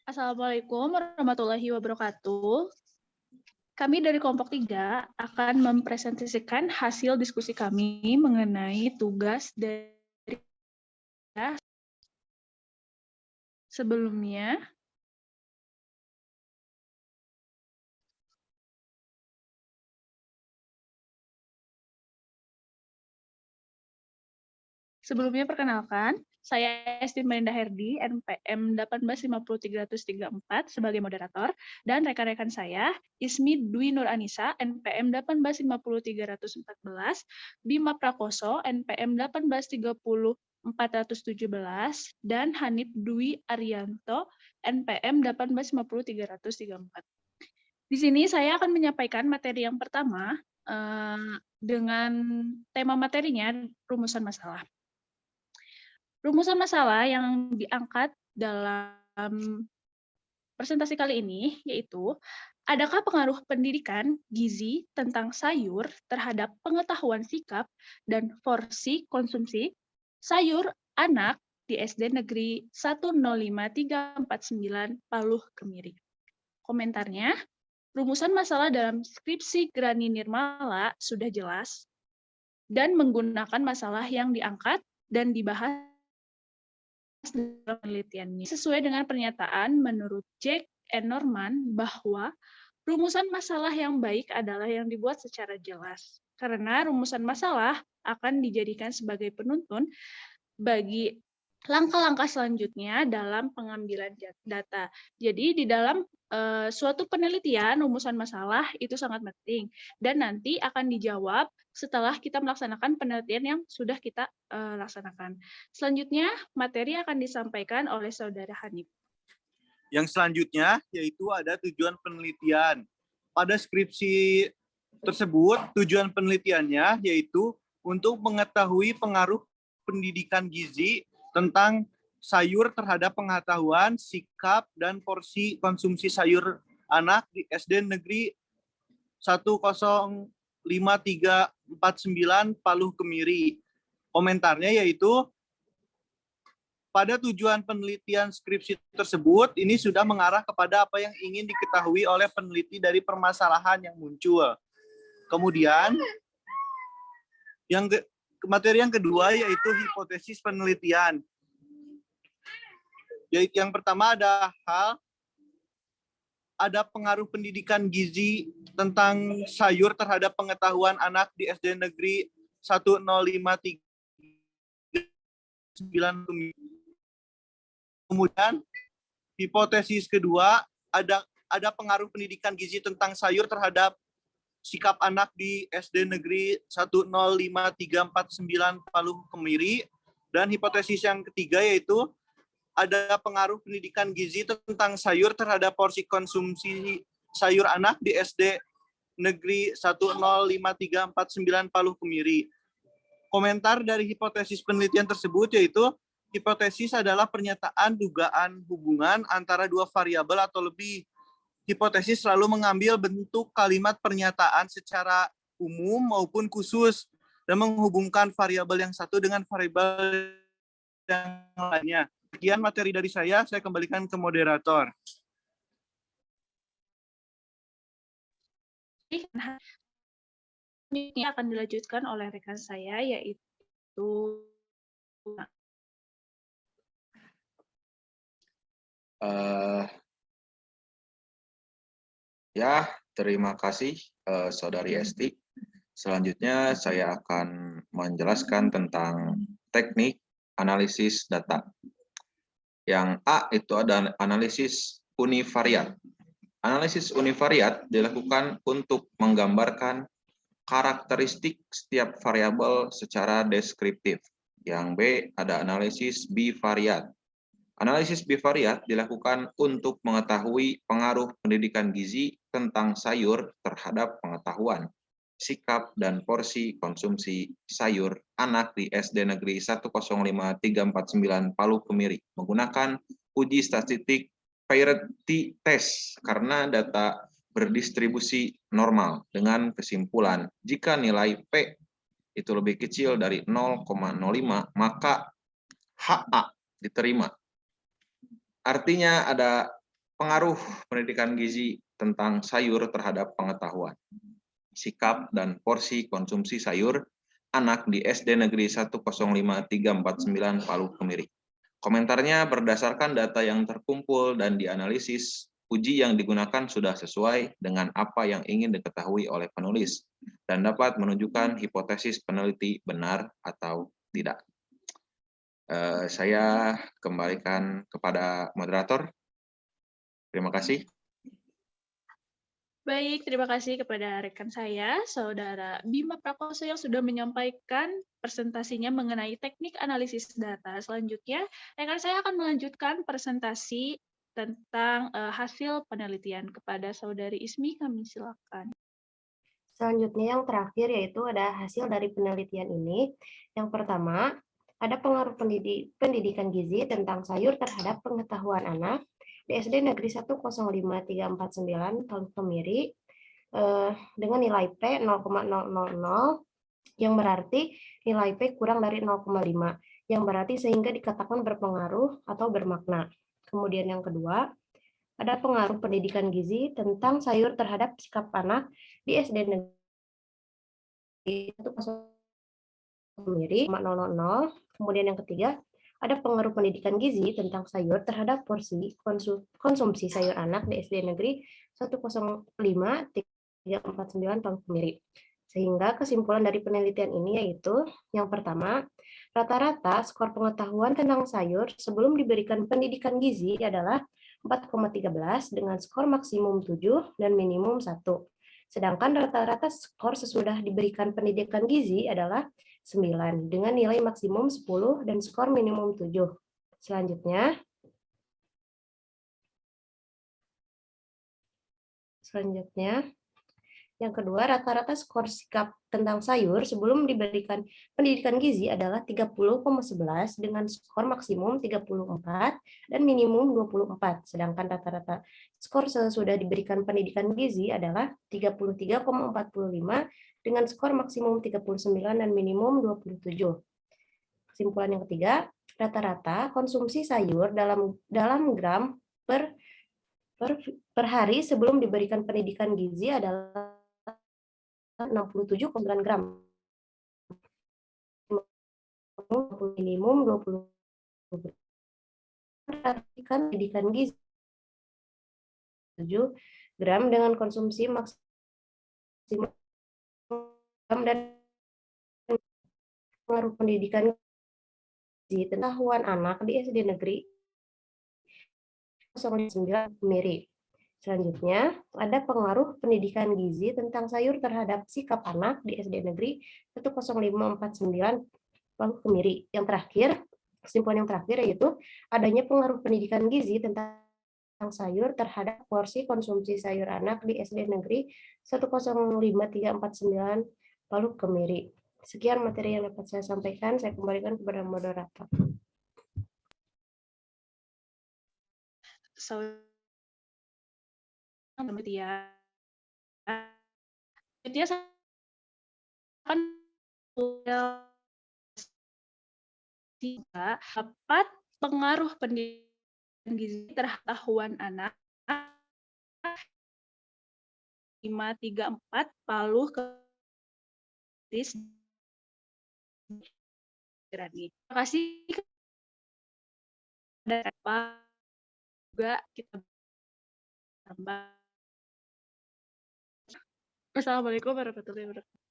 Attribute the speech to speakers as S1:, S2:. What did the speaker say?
S1: Assalamualaikum warahmatullahi wabarakatuh. Kami dari kelompok 3 akan mempresentasikan hasil diskusi kami mengenai tugas dari sebelumnya. Sebelumnya perkenalkan, saya Esti Melinda Herdi, NPM 1850334 sebagai moderator, dan rekan-rekan saya, Ismi Dwi Nur Anissa, NPM 1850314, Bima Prakoso, NPM 1830417, dan Hanif Dwi Arianto, NPM 1850334. Di sini saya akan menyampaikan materi yang pertama dengan tema materinya rumusan masalah. Rumusan masalah yang diangkat dalam presentasi kali ini yaitu, adakah pengaruh pendidikan gizi tentang sayur terhadap pengetahuan sikap dan porsi konsumsi sayur anak di SD Negeri 105349 Paluh Kemiri. Komentarnya, rumusan masalah dalam skripsi Grani Nirmala sudah jelas dan menggunakan masalah yang diangkat dan dibahas dalam penelitiannya. Sesuai dengan pernyataan menurut Jack and Norman bahwa rumusan masalah yang baik adalah yang dibuat secara jelas. Karena rumusan masalah akan dijadikan sebagai penuntun bagi langkah-langkah selanjutnya dalam pengambilan data. Jadi di dalam suatu penelitian rumusan masalah itu sangat penting dan nanti akan dijawab setelah kita melaksanakan penelitian yang sudah kita laksanakan. Selanjutnya materi akan disampaikan oleh Saudara Hanif.
S2: Yang selanjutnya yaitu ada tujuan penelitian. Pada skripsi tersebut tujuan penelitiannya yaitu untuk mengetahui pengaruh pendidikan gizi tentang sayur terhadap pengetahuan, sikap, dan porsi konsumsi sayur anak di SD Negeri 105.349 Paluh Kemiri. Komentarnya yaitu, pada tujuan penelitian skripsi tersebut, ini sudah mengarah kepada apa yang ingin diketahui oleh peneliti dari permasalahan yang muncul. Kemudian, materi yang kedua yaitu hipotesis penelitian. Yang pertama ada pengaruh pendidikan gizi tentang sayur terhadap pengetahuan anak di SD Negeri 10539. Kemudian hipotesis kedua ada pengaruh pendidikan gizi tentang sayur terhadap sikap anak di SD Negeri 105.349 Paluh Kemiri. Dan hipotesis yang ketiga yaitu ada pengaruh pendidikan gizi tentang sayur terhadap porsi konsumsi sayur anak di SD Negeri 105.349 Paluh Kemiri. Komentar dari hipotesis penelitian tersebut yaitu, hipotesis adalah pernyataan dugaan hubungan antara dua variabel atau lebih. Hipotesis selalu mengambil bentuk kalimat pernyataan secara umum maupun khusus dan menghubungkan variabel yang satu dengan variabel yang lainnya. Sekian materi dari saya kembalikan ke moderator.
S1: Ini akan dilanjutkan oleh rekan saya yaitu
S3: Ya, terima kasih Saudari Esti. Selanjutnya saya akan menjelaskan tentang teknik analisis data. Yang A itu ada analisis univariat. Analisis univariat dilakukan untuk menggambarkan karakteristik setiap variabel secara deskriptif. Yang B ada analisis bivariat. Analisis bivariat dilakukan untuk mengetahui pengaruh pendidikan gizi tentang sayur terhadap pengetahuan, sikap, dan porsi konsumsi sayur anak di SD Negeri 105.349 Paluh Kemiri menggunakan uji statistik parity test karena data berdistribusi normal dengan kesimpulan jika nilai P itu lebih kecil dari 0,05 maka HA diterima Artinya ada pengaruh pendidikan gizi tentang sayur terhadap pengetahuan. Sikap dan porsi konsumsi sayur anak di SD Negeri 105349 Palu Kemiri. Komentarnya berdasarkan data yang terkumpul dan dianalisis, uji yang digunakan sudah sesuai dengan apa yang ingin diketahui oleh penulis dan dapat menunjukkan hipotesis peneliti benar atau tidak. Saya kembalikan kepada moderator. Terima kasih.
S1: Baik, terima kasih kepada rekan saya, Saudara Bima Prakoso yang sudah menyampaikan presentasinya mengenai teknik analisis data. Selanjutnya, rekan saya akan melanjutkan presentasi tentang hasil penelitian. Kepada Saudari Ismi, kami silakan.
S4: Selanjutnya yang terakhir yaitu ada hasil dari penelitian ini. Yang pertama, ada pengaruh pendidikan gizi tentang sayur terhadap pengetahuan anak di SD Negeri 105349 Palu Kemiri dengan nilai P 0,000 yang berarti nilai P kurang dari 0,5 yang berarti sehingga dikatakan berpengaruh atau bermakna. Kemudian yang kedua, ada pengaruh pendidikan gizi tentang sayur terhadap sikap anak di SD Negeri 0,000. Kemudian yang ketiga, ada pengaruh pendidikan gizi tentang sayur terhadap porsi konsumsi sayur anak di SD Negeri 105349 Palu Kemiri. Sehingga kesimpulan dari penelitian ini yaitu yang pertama, rata-rata skor pengetahuan tentang sayur sebelum diberikan pendidikan gizi adalah 4,13 dengan skor maksimum 7 dan minimum 1. Sedangkan rata-rata skor sesudah diberikan pendidikan gizi adalah 9 dengan nilai maksimum 10 dan skor minimum 7. Selanjutnya, yang kedua, rata-rata skor sikap tentang sayur sebelum diberikan pendidikan gizi adalah 30,11 dengan skor maksimum 34 dan minimum 24. Sedangkan rata-rata skor sesudah diberikan pendidikan gizi adalah 33,45 dengan skor maksimum 39 dan minimum 27. Kesimpulan yang ketiga, rata-rata konsumsi sayur dalam gram per hari sebelum diberikan pendidikan gizi adalah 67,9 gram. Minimum 20 gram. Perhatikan pendidikan gizi 7 gram dengan konsumsi maksimal dan pengaruh pendidikan gizi pengetahuan anak di SD Negeri 09 Kemiri. Selanjutnya, ada pengaruh pendidikan gizi tentang sayur terhadap sikap anak di SD Negeri 10549 Palu Kemiri. Yang terakhir, kesimpulan yang terakhir yaitu adanya pengaruh pendidikan gizi tentang sayur terhadap porsi konsumsi sayur anak di SD Negeri 105349 Palu Kemiri. Sekian materi yang dapat saya sampaikan, saya kembalikan kepada moderator.
S1: Kemudian dia akan dapat pengaruh pendidikan gizi terhadap pengetahuan anak 534 Palu Kemiri. Terima kasih kepada Pak juga kita tambah. Assalamualaikum warahmatullahi wabarakatuh.